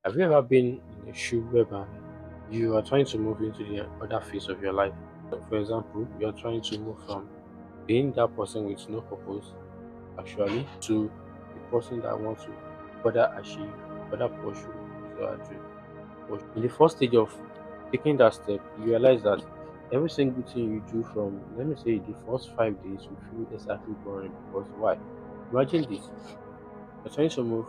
Have you ever been in a shoe whereby you are trying to move into the other phase of your life? For example, you are trying to move from being that person with no purpose actually to the person that wants to further achieve, further pursue his or her dream. But in the first stage of taking that step, you realize that every single thing you do from, let me say, the first 5 days will feel exactly boring because why? Imagine this: you're trying to move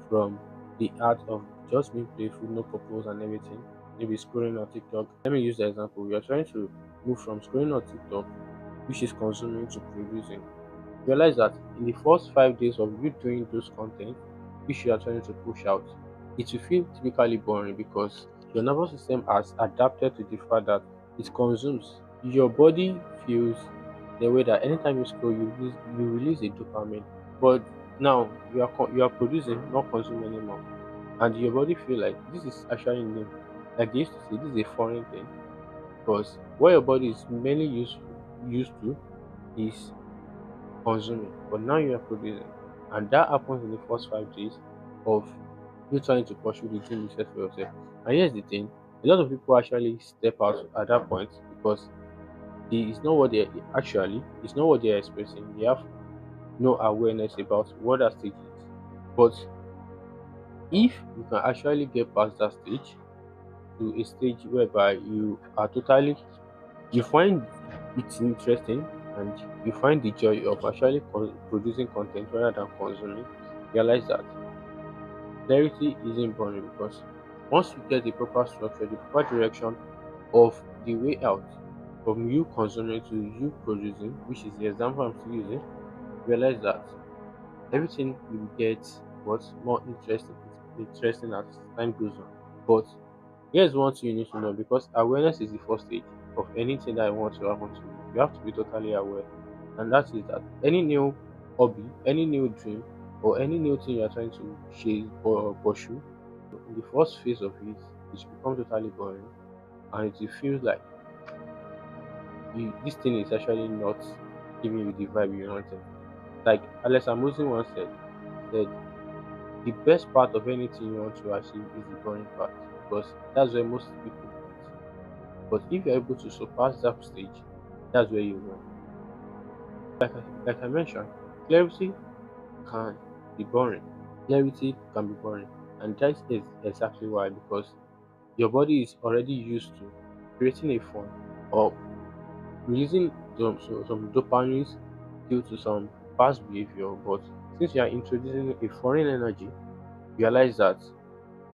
from the art of just being playful, no purpose and everything, maybe scrolling on TikTok. Let me use the example. You're trying to move from scrolling on TikTok, which is consuming, to producing. Realize that in the first 5 days of you doing those content which you are trying to push out, it will feel typically boring because your nervous system has adapted to the fact that it consumes. Your body feels the way that anytime you scroll, you release a dopamine. But now you are producing, not consuming anymore, and your body feel like this is actually new. Like they used to say, this is a foreign thing because what your body is mainly used to is consuming, but now you are producing. And that happens in the first 5 days of you trying to pursue the dream you set for yourself. And here's the thing: a lot of people actually step out at that point because it's not what they actually, it's not what they're expressing. They have no awareness about what that stage is. But if you can actually get past that stage to a stage whereby you are totally, you find it interesting and you find the joy of actually producing content rather than consuming, realize that clarity isn't boring because once you get the proper structure, the proper direction of the way out from you consuming to you producing, which is the example I'm still using, realize that everything will get what's more interesting as time goes on. But here's one thing you need to know, because awareness is the first stage of anything that I want to happen to you. You have to be totally aware, and that is that any new hobby, any new dream, or any new thing you are trying to chase or pursue, in the first phase of it, it becomes totally boring, and it feels like this thing is actually not giving you the vibe you wanted. Like Alex Amosi once said, the best part of anything you want to achieve is the boring part because that's where most people quit. But if you're able to surpass that stage, that's where you win. Like I mentioned, clarity can be boring. Clarity can be boring. And that is exactly why, because your body is already used to creating a fun or releasing some dopamines due to some past behavior. But since you are introducing a foreign energy, realize that